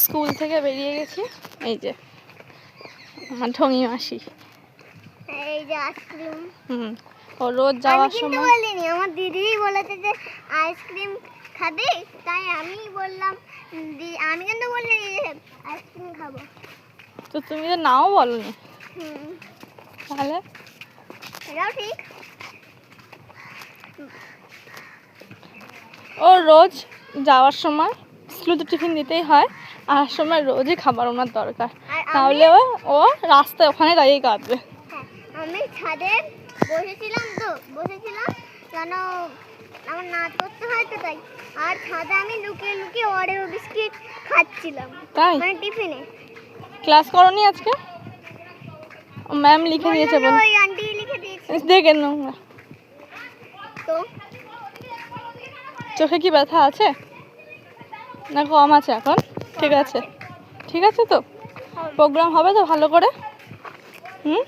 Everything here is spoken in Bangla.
স্কুল থেকে বেরিয়ে গেছি, এই যে আমার ঢঙি মাসি, এই যে আইসক্রিম। ও রোজ যাওয়ার আমি কিন্তু সময় বলিনি, আমার দিদিই বলেছে যে আইসক্রিম খাবে, তাই আমি বললাম। আমি কিন্তু বলিনি যে আইসক্রিম খাবো। তো তুমি তো নাও বলনি, হুম, তাহলে এটাও ঠিক। ও রোজ যাওয়ার সময় স্কুলে তো টিফিন দিতেই হয়, আর সময় রোজই খাবার ওনার দরকার, তাহলে ও রাস্তায় ওখানে দাঁড়িয়ে কাঁদবে। হ্যাঁ, আমি ছাদে বসেছিলাম কেন আমার নাচ করতে হয় তো তাই। আর ছাদে আমি লুকিয়ে লুকিয়ে ওরিও বিস্কিট খাচ্ছিলাম, তাই মানে টিফিনে। ক্লাস করনি আজকে? ম্যাম লিখে দিয়েছে বল, ওই আন্টি লিখে দিয়েছে। দেখে নোংরা। তো চোখে কি ব্যথা আছে না কম আছে এখন? ঠিক আছে, ঠিক আছে। তো প্রোগ্রাম হবে তো ভালো করে? হুম।